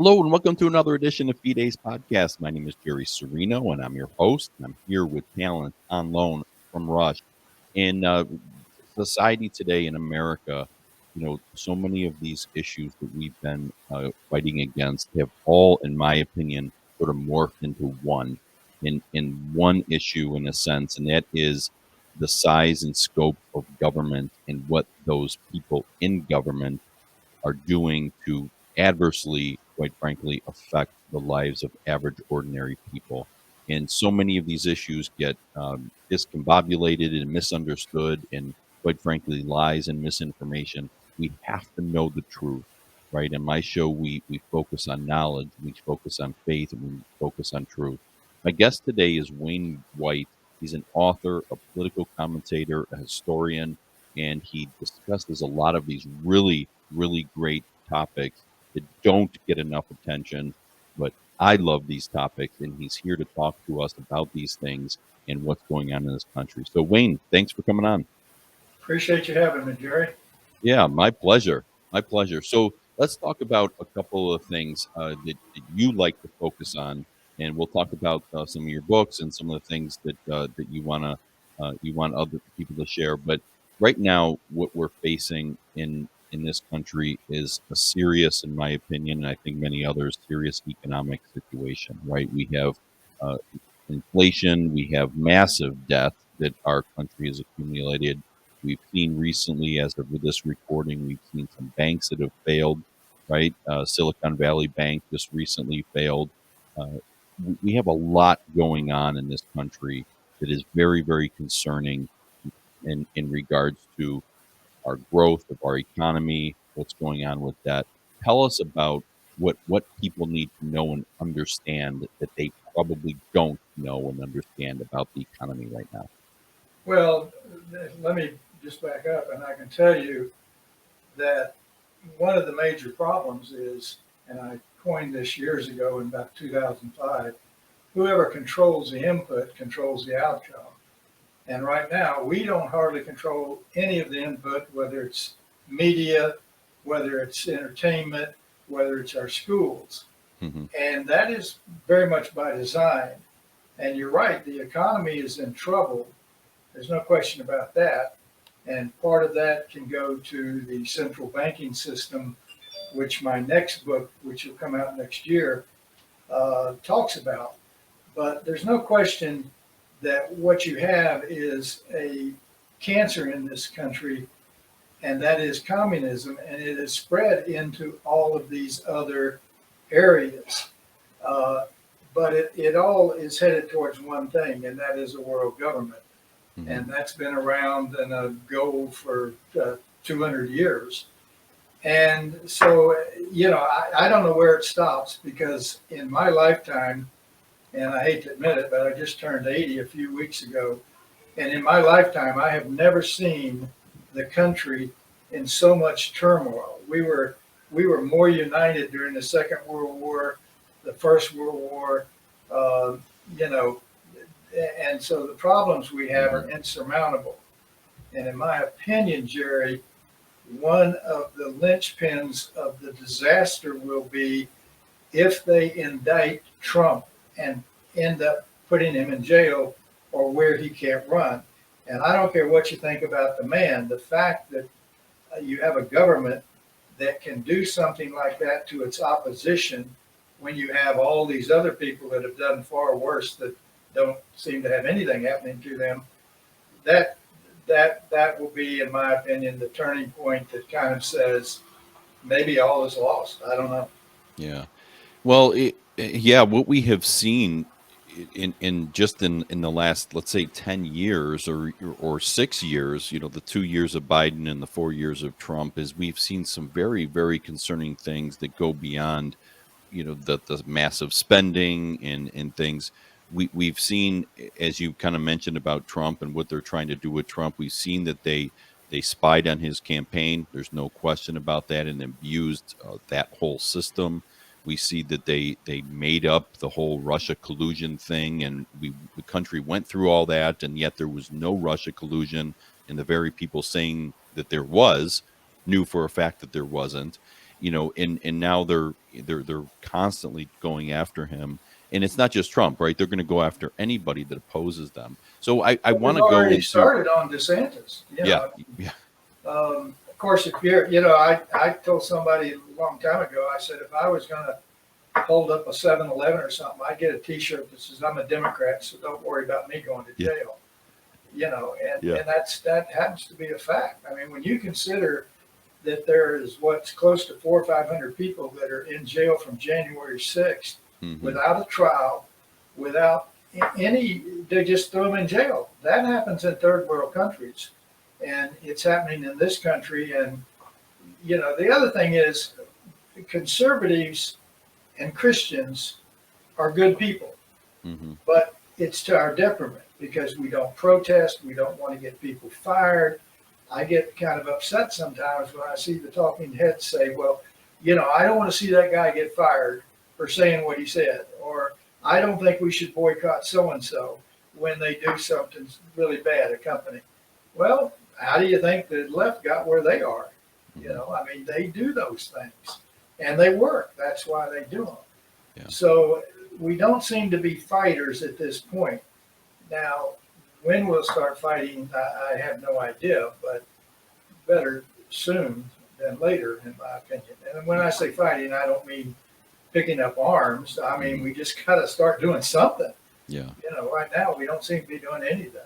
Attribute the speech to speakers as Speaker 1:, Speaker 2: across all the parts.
Speaker 1: Hello and welcome to another edition of Fide's podcast. My name is Jerry Serino and I'm your host. And I'm here with talent on loan from Rush. In society today in America, so many of these issues that we've been fighting against have all, in my opinion, sort of morphed into in one issue in a sense, and that is the size and scope of government and what those people in government are doing to adversely, quite frankly, affect the lives of average, ordinary people. And so many of these issues get discombobulated and misunderstood, and quite frankly, lies and misinformation. We have to know the truth, right? In my show, we focus on knowledge, we focus on faith, and we focus on truth. My guest today is Wayne White. He's an author, a political commentator, a historian, and he discusses a lot of these really great topics that don't get enough attention. But I love these topics, and he's here to talk to us about these things and what's going on in this country. So, Wayne, thanks for coming on.
Speaker 2: Appreciate you having me, Jerry.
Speaker 1: Yeah, my pleasure. My pleasure. So, let's talk about a couple of things that you like to focus on, and we'll talk about some of your books and some of the things that you want other people to share. But right now, what we're facing in this country is a serious, in my opinion, and I think many others, serious economic situation. Right? We have uh, inflation. We have massive debt that our country has accumulated. We've seen recently, as of this recording, we've seen some banks that have failed, right? Silicon Valley Bank just recently failed. We have a lot going on in this country that is very concerning in regards to our growth of our economy, what's going on with that. Tell us about what people need to know and understand that they probably don't know and understand about the economy right now.
Speaker 2: Well, let me just back up, and I can tell you that one of the major problems is, and I coined this years ago in about 2005, whoever controls the input controls the outcome. And right now, we don't hardly control any of the input, whether it's media, whether it's entertainment, whether it's our schools.
Speaker 1: Mm-hmm.
Speaker 2: And that is very much by design. And you're right, the economy is in trouble. There's no question about that. And part of that can go to the central banking system, which my next book, which will come out next year, talks about. But there's no question that what you have is a cancer in this country, and that is communism, and it has spread into all of these other areas. Uh, but it all is headed towards one thing, and that is a world government.
Speaker 1: Mm-hmm.
Speaker 2: And that's been around and a goal for 200 years. And so, I don't know where it stops because in my lifetime, and I hate to admit it, but I just turned 80 a few weeks ago. And in my lifetime, I have never seen the country in so much turmoil. We were more united during the Second World War, the First World War, uh, you know, and so the problems we have are insurmountable. And in my opinion, Jerry, one of the linchpins of the disaster will be if they indict Trump and end up putting him in jail or where he can't run. And I don't care what you think about the man, the fact that you have a government that can do something like that to its opposition when you have all these other people that have done far worse that don't seem to have anything happening to them, that will be, in my opinion, the turning point that kind of says maybe all is lost. I don't know.
Speaker 1: Yeah. Well, yeah, what we have seen in the last, let's say, 10 years or 6 years, the 2 years of Biden and the 4 years of Trump, is we've seen some very concerning things that go beyond, the massive spending and things. We've seen, as you kind of mentioned about Trump and what they're trying to do with Trump, we've seen that they spied on his campaign. There's no question about that, and abused that whole system. We see that they made up the whole Russia collusion thing, and the country went through all that, and yet there was no Russia collusion, and the very people saying that there was knew for a fact that there wasn't. and now they're constantly going after him. And it's not just Trump, right? They're going to go after anybody that opposes them. So I
Speaker 2: Well,
Speaker 1: want
Speaker 2: they've
Speaker 1: to go
Speaker 2: already
Speaker 1: into,
Speaker 2: started on DeSantis.
Speaker 1: yeah, yeah.
Speaker 2: Of course, if you're, I told somebody a long time ago, I said, if I was going to hold up a 7-Eleven or something, I'd get a T-shirt that says, I'm a Democrat, so don't worry about me going to
Speaker 1: Yeah.
Speaker 2: jail.
Speaker 1: Yeah.
Speaker 2: And that happens to be a fact. I mean, when you consider that there is what's close to 400 or 500 people that are in jail from January 6th
Speaker 1: Hmm.
Speaker 2: without a trial, without any, they just throw them in jail. That happens in third world countries, and it's happening in this country. And the other thing is, conservatives and Christians are good people,
Speaker 1: Hmm.
Speaker 2: but it's to our detriment because we don't protest. We don't want to get people fired. I get kind of upset sometimes when I see the talking heads say, well, I don't want to see that guy get fired for saying what he said, or I don't think we should boycott so and so when they do something really bad, a company. Well, how do you think the left got where they are?
Speaker 1: Hmm.
Speaker 2: I mean, they do those things and they work. That's why they do them.
Speaker 1: Yeah.
Speaker 2: So we don't seem to be fighters at this point. Now, when we'll start fighting, I have no idea, but better soon than later, in my opinion. And when I say fighting, I don't mean picking up arms. I mean, we just got to start doing something.
Speaker 1: Yeah.
Speaker 2: Right now, we don't seem to be doing anything.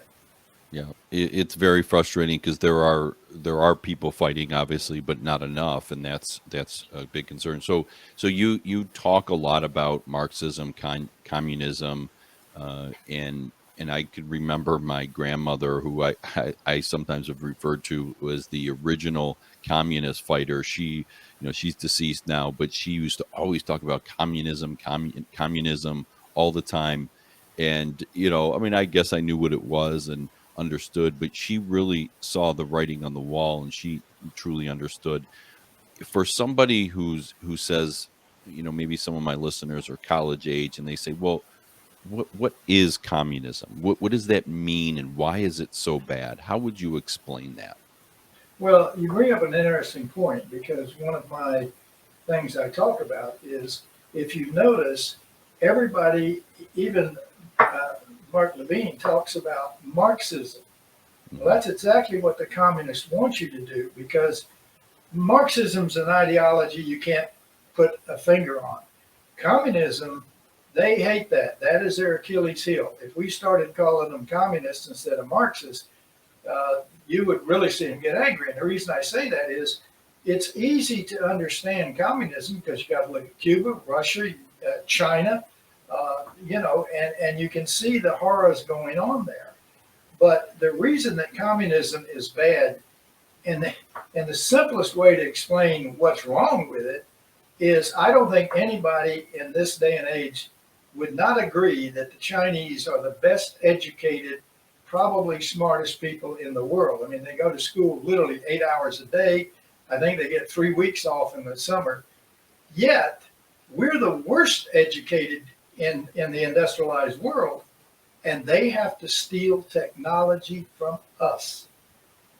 Speaker 1: Yeah, it's very frustrating because there are people fighting, obviously, but not enough, and that's a big concern. So you talk a lot about Marxism, communism, and I could remember my grandmother, who I sometimes have referred to as the original communist fighter. She's deceased now, but she used to always talk about communism all the time. And I mean, I guess I knew what it was and understood, but she really saw the writing on the wall, and she truly understood. For somebody who says, maybe some of my listeners are college age, and they say, well, what is communism? What does that mean, and why is it so bad? How would you explain that?
Speaker 2: Well, you bring up an interesting point because one of my things I talk about is if you notice, everybody, even Mark Levine, talks about Marxism. Well,
Speaker 1: Hmm.
Speaker 2: that's exactly what the communists want you to do because Marxism's an ideology you can't put a finger on. Communism, they hate that. That is their Achilles heel. If we started calling them communists instead of Marxists, you would really see them get angry. And the reason I say that is it's easy to understand communism because you got to look at Cuba, Russia, China, and you can see the horrors going on there. But the reason that communism is bad, and the simplest way to explain what's wrong with it is I don't think anybody in this day and age would not agree that the Chinese are the best educated, probably smartest people in the world. I mean, they go to school literally 8 hours a day. I think they get 3 weeks off in the summer. Yet, we're the worst educated in the industrialized world, and they have to steal technology from us.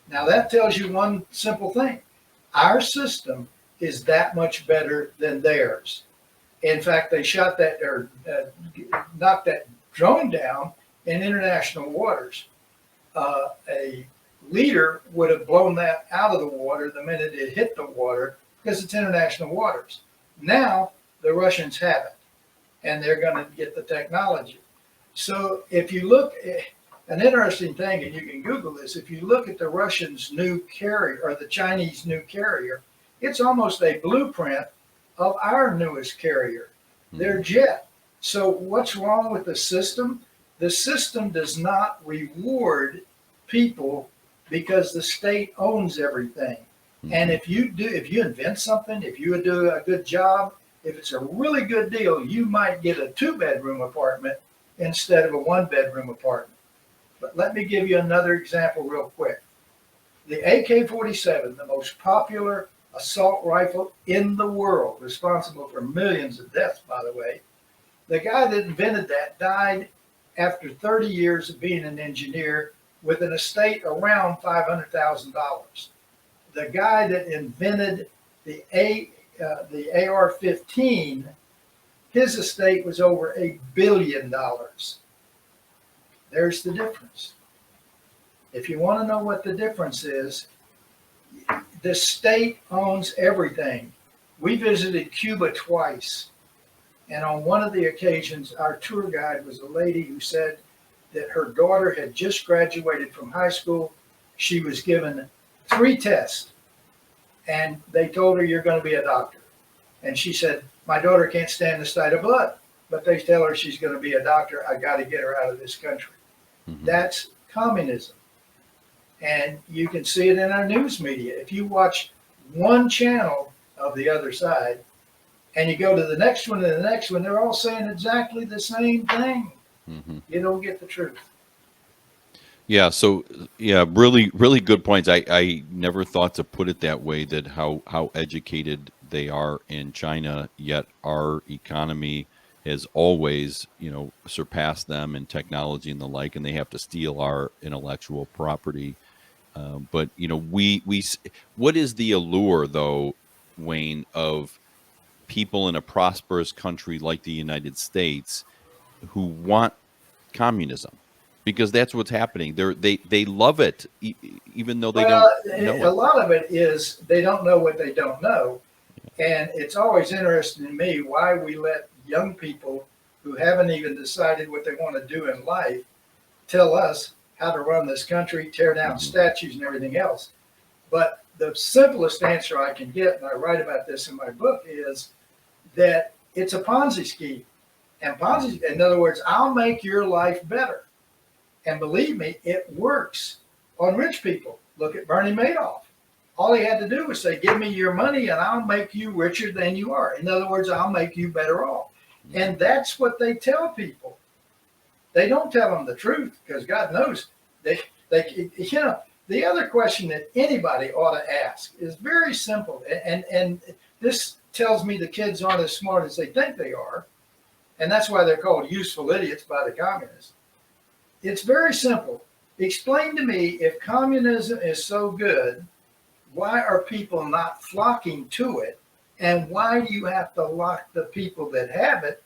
Speaker 2: Now, that tells you one simple thing. Our system is that much better than theirs. In fact, they shot that or knocked that drone down in international waters. A leader would have blown that out of the water the minute it hit the water because it's international waters. Now the Russians have it, and they're going to get the technology. So if you look, an interesting thing, and you can Google this, if you look at the Russians' new carrier or the Chinese new carrier, it's almost a blueprint of our newest carrier, their
Speaker 1: Hmm.
Speaker 2: jet. So what's wrong with the system? The system does not reward people because the state owns everything. And
Speaker 1: Hmm.
Speaker 2: if you invent something, if you do a good job, if it's a really good deal, you might get a 2-bedroom apartment instead of a 1-bedroom apartment. But let me give you another example real quick. The AK-47, the most popular assault rifle in the world, responsible for millions of deaths, by the way, the guy that invented that died after 30 years of being an engineer with an estate around $500,000. The guy that invented the the AR-15, his estate was over $1 billion. There's the difference. If you want to know what the difference is, the state owns everything. We visited Cuba twice, and on one of the occasions, our tour guide was a lady who said that her daughter had just graduated from high school. She was given 3 tests, and they told her, "You're going to be a doctor." And she said, "My daughter can't stand the sight of blood, but they tell her she's going to be a doctor. I got to get her out of this country."
Speaker 1: Mm-hmm.
Speaker 2: That's communism. And you can see it in our news media. If you watch one channel of the other side and you go to the next one and the next one, they're all saying exactly the same thing.
Speaker 1: Mm-hmm.
Speaker 2: You don't get the truth.
Speaker 1: Yeah. So yeah, really, really good points. I never thought to put it that way, that how educated they are in China, yet our economy has always, surpassed them in technology and the like, and they have to steal our intellectual property. But what is the allure, though, Wayne, of people in a prosperous country like the United States who want communism? Because that's what's happening. They love it, even though they don't
Speaker 2: Well,
Speaker 1: know
Speaker 2: a
Speaker 1: it.
Speaker 2: lot of it is they don't know what they don't know. And it's always interesting to me why we let young people who haven't even decided what they want to do in life tell us how to run this country, tear down
Speaker 1: Hmm.
Speaker 2: statues and everything else. But the simplest answer I can get, and I write about this in my book, is that it's a Ponzi scheme. And Ponzi, in other words, I'll make your life better. And believe me, it works on rich people. Look at Bernie Madoff. All he had to do was say, "Give me your money and I'll make you richer than you are." In other words, I'll make you better off. And that's what they tell people. They don't tell them the truth, because God knows they. The other question that anybody ought to ask is very simple. And this tells me the kids aren't as smart as they think they are. And that's why they're called useful idiots by the communists. It's very simple. Explain to me, if communism is so good, why are people not flocking to it? And why do you have to lock the people that have it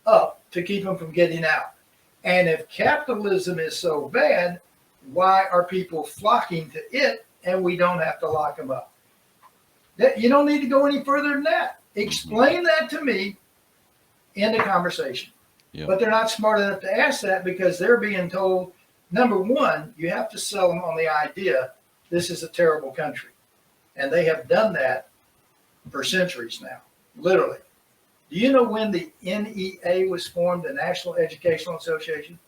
Speaker 2: up to keep them from getting out? And if capitalism is so bad, why are people flocking to it and we don't have to lock them up? You don't need to go any further than that. Explain that to me in the conversation.
Speaker 1: Yeah.
Speaker 2: But they're not smart enough to ask that, because they're being told, number one, you have to sell them on the idea this is a terrible country. And they have done that for centuries now, literally. Do you know when the NEA was formed, the National Educational Association?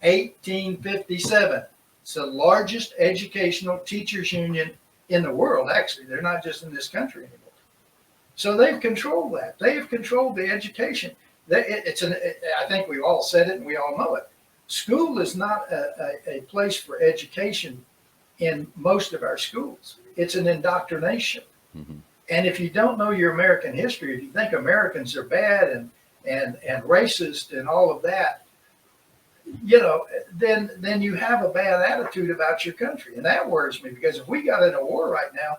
Speaker 2: 1857. It's the largest educational teachers union in the world, actually. They're not just in this country anymore. So they've controlled that. They have controlled the education. I think we all said it and we all know it. School is not a place for education in most of our schools. It's an indoctrination.
Speaker 1: Mm-hmm.
Speaker 2: And if you don't know your American history, if you think Americans are bad and racist and all of that, then you have a bad attitude about your country. And that worries me, because if we got in a war right now,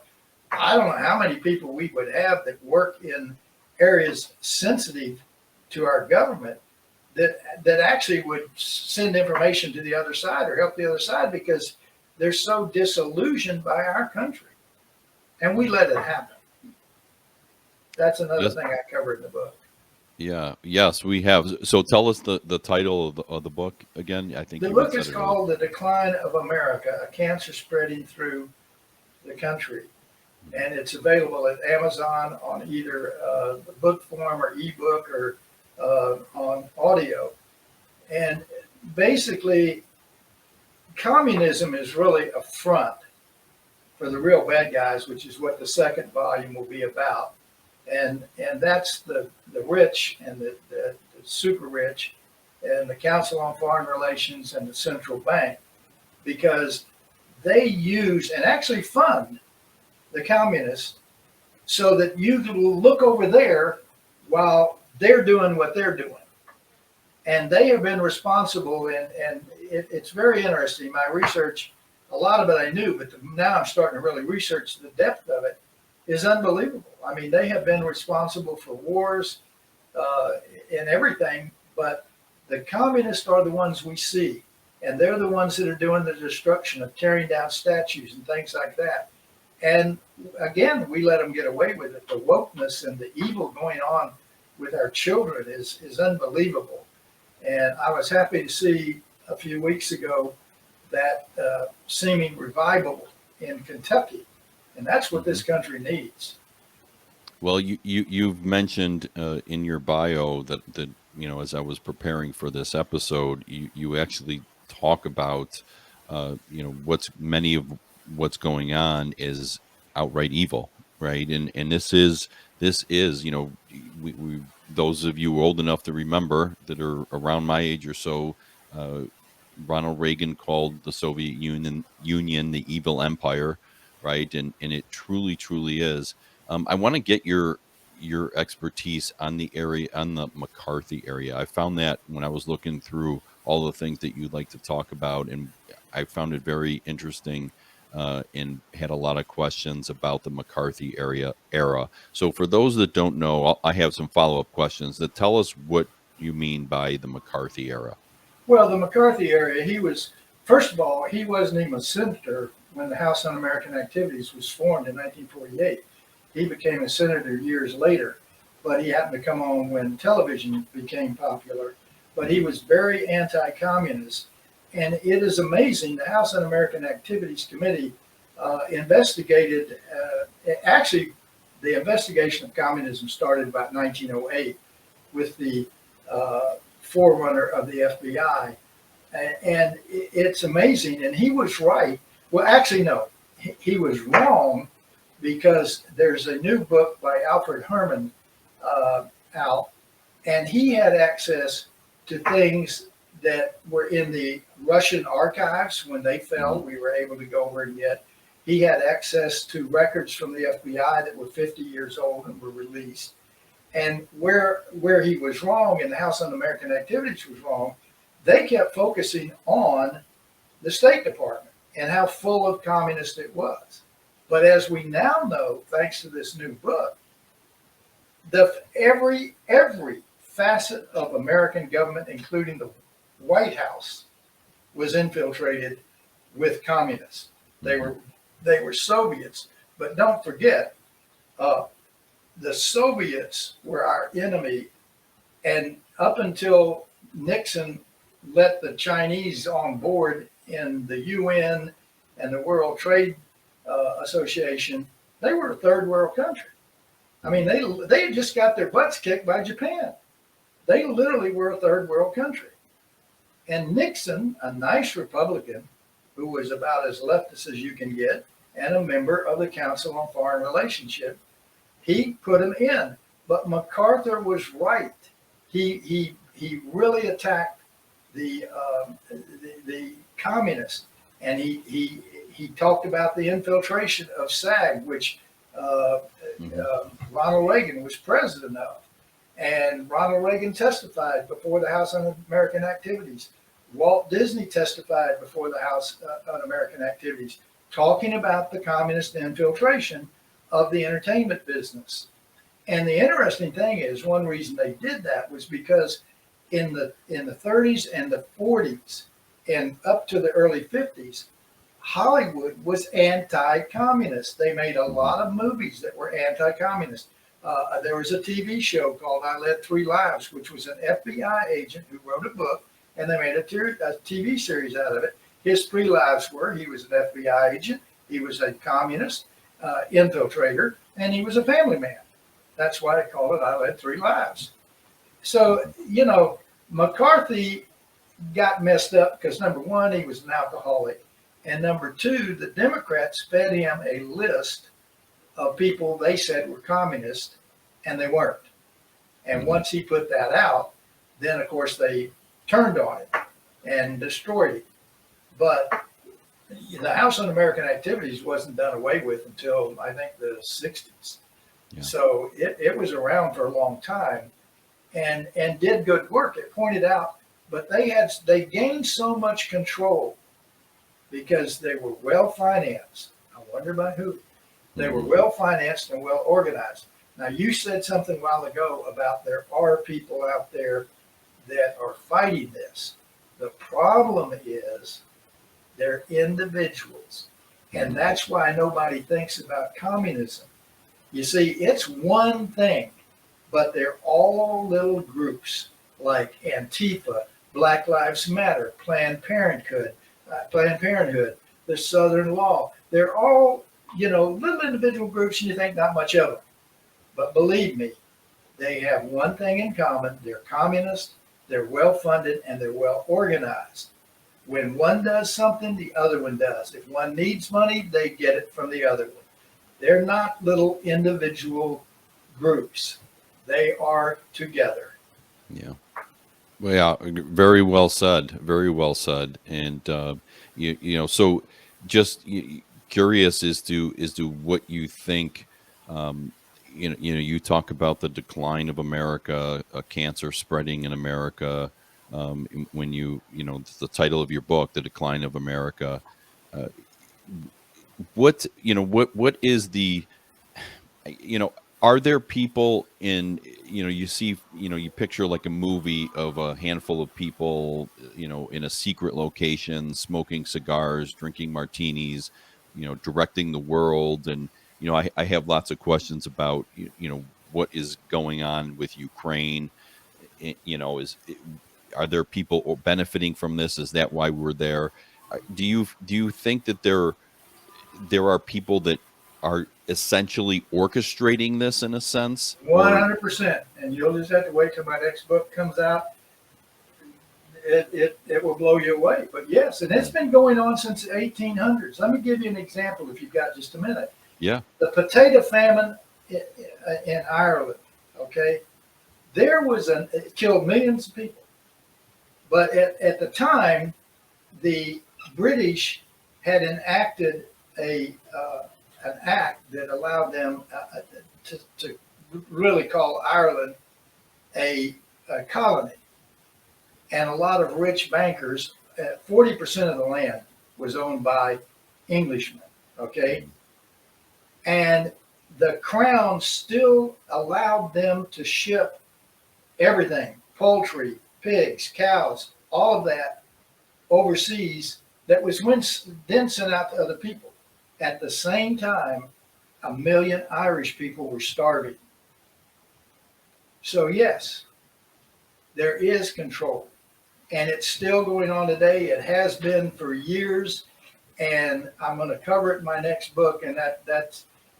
Speaker 2: I don't know how many people we would have that work in areas sensitive to our government that actually would send information to the other side or help the other side, because they're so disillusioned by our country. And we let it happen. That's another thing I covered in the book.
Speaker 1: Yeah. Yes, we have. So tell us the title of the book again. I think
Speaker 2: the book is called "The Decline of America: A Cancer Spreading Through the Country," and it's available at Amazon on either book form or ebook or on audio. And basically, communism is really a front for the real bad guys, which is what the second volume will be about. And that's the rich and the super rich and the Council on Foreign Relations and the central bank, because they use and actually fund the communists so that you will look over there while they're doing what they're doing. And they have been responsible, and it's very interesting. My research, a lot of it I knew, but now I'm starting to really research the depth of it. is unbelievable. I mean, they have been responsible for wars uh, and everything, but the communists are the ones we see, and they're the ones that are doing the destruction of tearing down statues and things like that. And again, we let them get away with it. The wokeness and the evil going on with our children is unbelievable. And I was happy to see a few weeks ago that seeming revival in Kentucky. And that's what
Speaker 1: Hmm.
Speaker 2: this country needs.
Speaker 1: Well, you've mentioned in your bio that as I was preparing for this episode, you actually talk about what's many of what's going on is outright evil, right? And this is we those of you old enough to remember that are around my age or so. Uh, Ronald Reagan called the Soviet Union the evil empire, right? And it truly is. I want to get your expertise on the area, on the McCarthy area. I found that when I was looking through all the things that you'd like to talk about, and I found it very interesting, and had a lot of questions about the McCarthy era. So for those that don't know, I have some follow up questions that tell us what you mean by the McCarthy era.
Speaker 2: Well, the McCarthy area, he was, first of all, he wasn't even a senator when the House on American Activities was formed in 1948. He became a senator years later, but he happened to come on when television became popular. But he was very anti communist. And it is amazing, the House on American Activities Committee investigated, actually, the investigation of communism started about 1908 with the forerunner of the FBI. And it's amazing. And he was right. Well, actually, no, he was wrong because there's a new book by Alfred Herman out, and he had access to things that were in the Russian archives when they fell.
Speaker 1: Hmm.
Speaker 2: We were able to go over and get. He had access to records from the FBI that were 50 years old and were released. And where he was wrong and the House on American Activities was wrong, they kept focusing on the State Department and how full of communists it was. But as we now know, thanks to this new book, every facet of American government, including the White House, was infiltrated with communists. They
Speaker 1: Hmm.
Speaker 2: were they were Soviets, but don't forget, uh, the Soviets were our enemy, and up until Nixon let the Chinese on board in the UN and the World Trade Association, they were a third world country. I mean,
Speaker 1: Hmm.
Speaker 2: they had just got their butts kicked by Japan. They literally were a third world country. And Nixon, a nice Republican who was about as leftist as you can get, and a member of the Council on Foreign Relations, he put him in. But MacArthur was right. He really attacked the communists, and he talked about the infiltration of SAG, which uh,
Speaker 1: Hmm.
Speaker 2: Ronald Reagan was president of, and Ronald Reagan testified before the House on American Activities. Walt Disney testified before the House on American Activities, talking about the communist infiltration of the entertainment business. And the interesting thing is, one reason they did that was because in the 30s and the 40s and up to the early 50s, Hollywood was anti-communist. They made a
Speaker 1: Hmm.
Speaker 2: lot of movies that were anti-communist. There was a TV show called I Led Three Lives, which was an FBI agent who wrote a book, and they made a TV series out of it. His three lives were: he was an FBI agent, he was a communist infiltrator, and he was a family man. That's why they call it I Led Three Lives. So, McCarthy got messed up because number one, he was an alcoholic. And number two, the Democrats fed him a list of people they said were communist, and they weren't. And
Speaker 1: Hmm.
Speaker 2: once he put that out, then of course they turned on it and destroyed it. But the House on American Activities wasn't done away with until I think the 60s.
Speaker 1: Yeah.
Speaker 2: So it was around for a long time and did good work. It pointed out, but they gained so much control because they were well financed. I wonder by who. They were
Speaker 1: Hmm.
Speaker 2: well financed and well organized. Now, you said something a while ago about there are people out there that are fighting this. The problem is they're individuals. And
Speaker 1: Hmm.
Speaker 2: that's why nobody thinks about communism. You see, it's one thing, but they're all little groups like Antifa, Black Lives Matter, Planned Parenthood, the Southern Law. They're all, little individual groups, and you think not much of them. But believe me, they have one thing in common. They're communist, they're well funded, and they're well organized. When one does something, the other one does. If one needs money, they get it from the other one. They're not little individual groups. They are together.
Speaker 1: Yeah. Well, yeah, very well said. Very well said. And so just curious as to what you think. Um, you talk about the decline of America, cancer spreading in America. When the title of your book, "The Decline of America." Uh, what is the you know are there people in you see you picture like a movie of a handful of people in a secret location smoking cigars, drinking martinis, directing the world. And I have lots of questions about what is going on with Ukraine. Are there people benefiting from this? Is that why we're there? Do you think that there are people that are essentially orchestrating this in a sense? Or
Speaker 2: 100%. And you'll just have to wait till my next book comes out. It will blow you away. But yes, and it's
Speaker 1: mm,
Speaker 2: been going on since the 1800s. Let me give you an example if you've got just a minute.
Speaker 1: yeah.
Speaker 2: The potato famine in Ireland, okay, it killed millions of people. But at the time, the British had enacted an act that allowed them to really call Ireland a colony. And a lot of rich bankers, 40% of the land was owned by Englishmen, okay?
Speaker 1: Mm,
Speaker 2: And the crown still allowed them to ship everything, poultry, pigs, cows, all of that overseas that was then sent out to other people. At the same time, 1 million Irish people were starving. So yes, there is control, and it's still going on today. It has been for years, and I'm going to cover it in my next book. And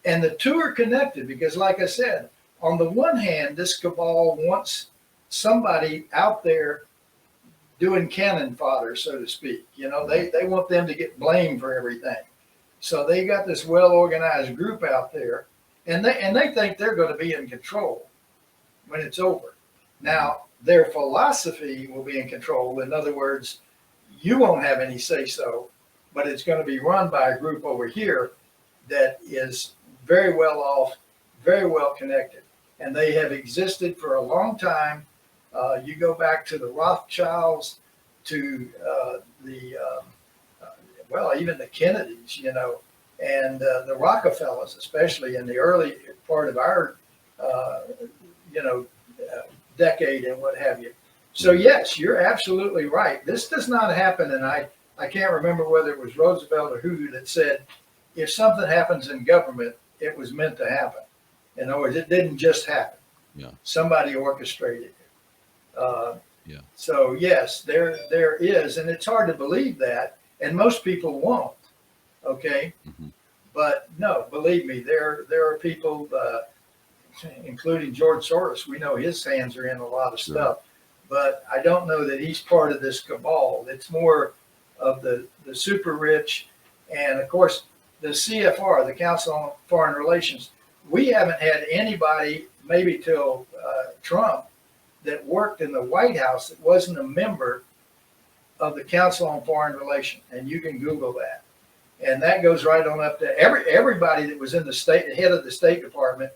Speaker 2: and the two are connected because, like I said, on the one hand, this cabal wants somebody out there doing cannon fodder, so to speak.
Speaker 1: right.
Speaker 2: They want them to get blamed for everything. So they got this well organized group out there, and they think they're going to be in control when it's over.
Speaker 1: Hmm.
Speaker 2: Now their philosophy will be in control. In other words, you won't have any say so, but it's going to be run by a group over here that is very well off, very well connected, and they have existed for a long time. You go back to the Rothschilds, to the well, even the Kennedys, and the Rockefellers, especially in the early part of our uh, you know decade and what have you. So
Speaker 1: Hmm.
Speaker 2: yes, you're absolutely right. This does not happen, and I can't remember whether it was Roosevelt or who that said, if something happens in government, it was meant to happen. In other words, it didn't just happen.
Speaker 1: Yeah.
Speaker 2: Somebody orchestrated it. Uh,
Speaker 1: Yeah.
Speaker 2: so yes, there is, and it's hard to believe that, and most people won't. Okay,
Speaker 1: Hmm.
Speaker 2: but no, believe me, there are people, including George Soros. We know his hands are in a lot of
Speaker 1: Sure.
Speaker 2: stuff, but I don't know that he's part of this cabal. It's more of the super rich, and of course the CFR, the Council on Foreign Relations. We haven't had anybody, maybe till Trump, that worked in the White House that wasn't a member of the Council on Foreign Relations, and you can Google that. And that goes right on up to everybody that was in the state, head of the State Department,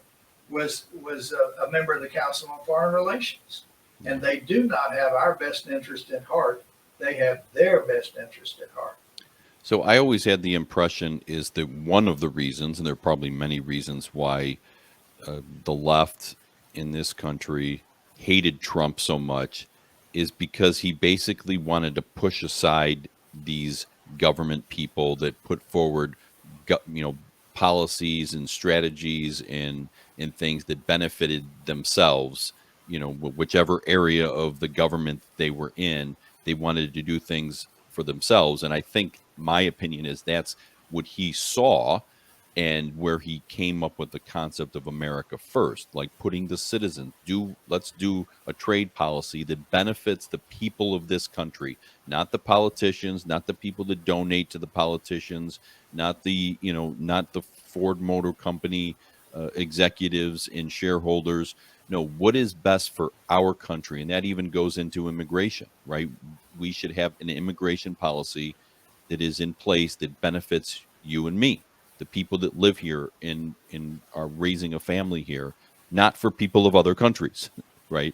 Speaker 2: was a member of the Council on Foreign Relations,
Speaker 1: Yeah.
Speaker 2: and they do not have our best interest at heart. They have their best interest at heart.
Speaker 1: So I always had the impression is that one of the reasons, and there are probably many reasons why the left in this country hated Trump so much, is because he basically wanted to push aside these government people that put forward, policies and strategies and things that benefited themselves. Whichever area of the government they were in, they wanted to do things for themselves. And I think my opinion is that's what he saw, and where he came up with the concept of America first, like putting the citizens, let's do a trade policy that benefits the people of this country, not the politicians, not the people that donate to the politicians, not the Ford Motor Company executives and shareholders. No, what is best for our country? And that even goes into immigration, right? We should have an immigration policy that is in place that benefits you and me, the people that live here and are raising a family here, not for people of other countries, right?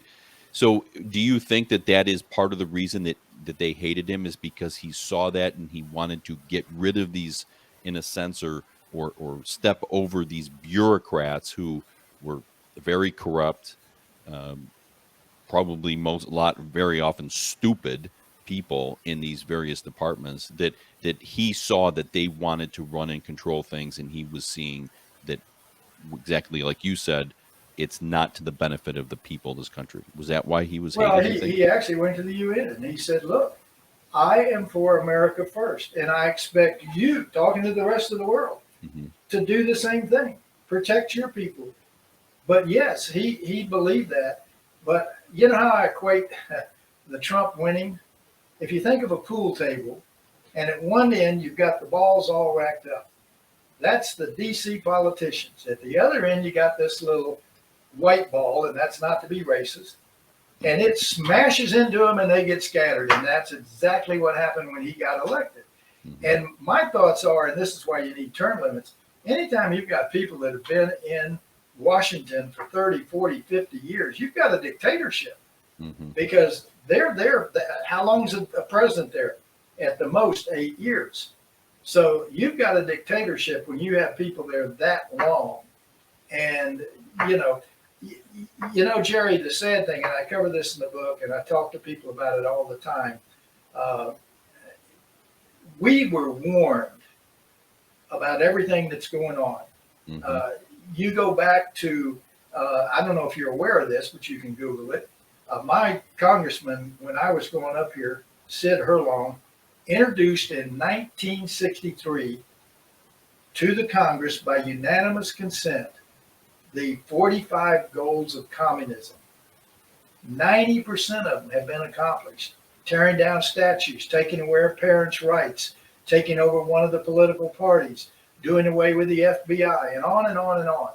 Speaker 1: So, do you think that that is part of the reason that they hated him, is because he saw that and he wanted to get rid of these, in a sense, or step over these bureaucrats who were very corrupt, um, probably very often stupid people in these various departments, that he saw that they wanted to run and control things, and he was seeing that, exactly like you said, it's not to the benefit of the people of this country. Was that why he was
Speaker 2: Well,
Speaker 1: hated, you
Speaker 2: he,
Speaker 1: think?
Speaker 2: he actually went to the UN and he said, look, I am for America first, and I expect you, talking to the rest of the world,
Speaker 1: Mm-hmm.
Speaker 2: to do the same thing. Protect your people. But yes, he believed that. But you know how I equate the Trump winning? If you think of a pool table, and at one end you've got the balls all racked up, that's the DC politicians. At the other end, you got this little white ball, and that's not to be racist. And it smashes into them and they get scattered. And that's exactly what happened when he got elected.
Speaker 1: Mm-hmm.
Speaker 2: And my thoughts are, and this is why you need term limits, anytime you've got people that have been in Washington for 30, 40, 50 years, you've got a dictatorship
Speaker 1: Mm-hmm.
Speaker 2: because they're there. How long is a president there? At the most 8 years. So you've got a dictatorship when you have people there that long. And, you know, Jerry, the sad thing, and I cover this in the book and I talk to people about it all the time. Uh, we were warned about everything that's going on.
Speaker 1: Mm-hmm.
Speaker 2: You go back to, I don't know if you're aware of this, but you can Google it. My congressman, when I was going up here, Sid Herlong, introduced in 1963 to the Congress by unanimous consent the 45 goals of communism. 90% of them have been accomplished. Tearing down statues, taking away parents' rights, taking over one of the political parties, doing away with the FBI, and on and on and on.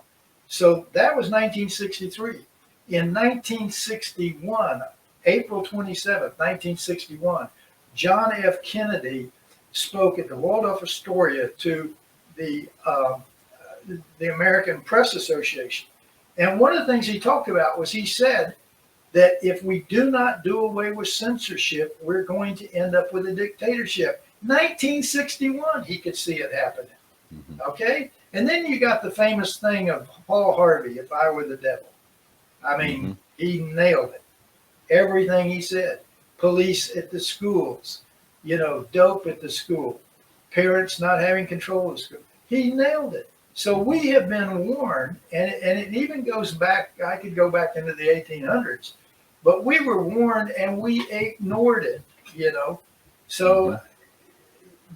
Speaker 2: So that was 1963. In 1961, April 27th, 1961, John F. Kennedy spoke at the Waldorf Astoria to the American Press Association. And one of the things he talked about was he said that if we do not do away with censorship, we're going to end up with a dictatorship. 1961, he could see it happening.
Speaker 1: Mm-hmm.
Speaker 2: Okay? And then you got the famous thing of Paul Harvey, If I Were the Devil. I mean,
Speaker 1: Mm-hmm.
Speaker 2: he nailed it. Everything he said. Police at the schools, dope at the school, parents not having control of the school. He nailed it. So we have been warned, and it even goes back, I could go back into the 1800s, but we were warned and we ignored it, So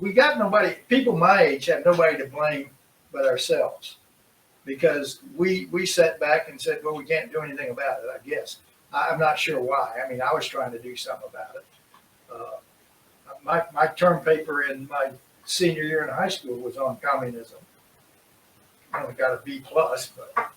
Speaker 2: we got nobody, people my age have nobody to blame but ourselves, because we sat back and said, well, we can't do anything about it, I guess. I'm not sure why. I mean, I was trying to do something about it. My term paper in my senior year in high school was on communism. I only got a B plus, but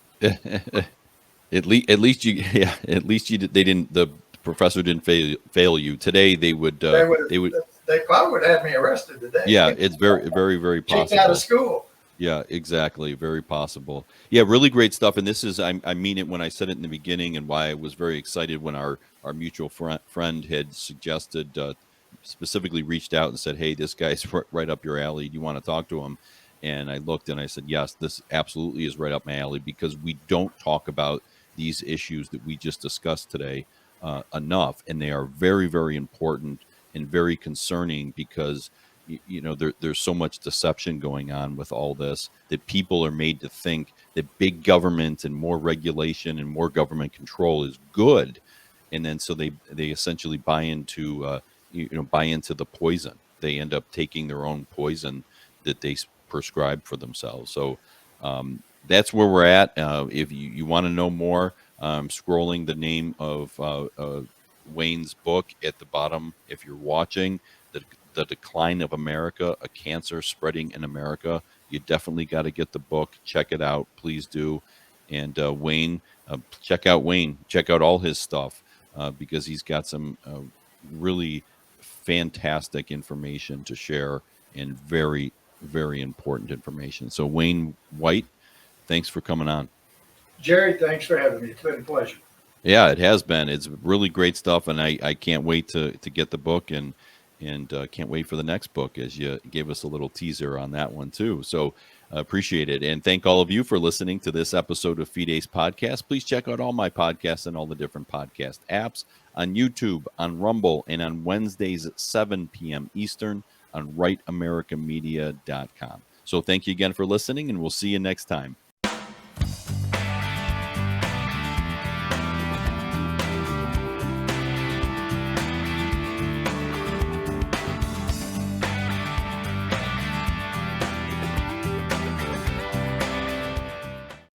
Speaker 1: at least they didn't, the professor didn't fail you. Today they would
Speaker 2: they probably would have me arrested today.
Speaker 1: Yeah, it's very, very, very possible.
Speaker 2: Kicked out of school.
Speaker 1: Yeah, exactly. Very possible. Yeah, really great stuff. And this is, I mean it when I said it in the beginning, and why I was very excited when our mutual friend had suggested specifically reached out and said, "Hey, this guy's right up your alley. Do you want to talk to him?" And I looked and I said, "Yes, this absolutely is right up my alley because we don't talk about these issues that we just discussed today enough, and they are very, very important and very concerning because." There's so much deception going on with all this that people are made to think that big government and more regulation and more government control is good, and then so they essentially buy into the poison. They end up taking their own poison that they prescribe for themselves. So that's where we're at. If you want to know more, scrolling the name of Wayne's book at the bottom. If you're watching the Decline of America, a cancer spreading in America, you definitely got to get the book. Check it out, please do. And Wayne, check out Wayne. Check out all his stuff because he's got some really fantastic information to share and very, very important information. So, Wayne White, thanks for coming on.
Speaker 2: Jerry, thanks for having me. It's been a pleasure.
Speaker 1: Yeah, it has been. It's really great stuff, and I can't wait to get the book and can't wait for the next book as you gave us a little teaser on that one too. So appreciate it, and thank all of you for listening to this episode of Fides Podcast. Please check out all my podcasts and all the different podcast apps on YouTube, on Rumble, and on Wednesdays at 7 p.m. Eastern on rightamericamedia.com. So thank you again for listening, and we'll see you next time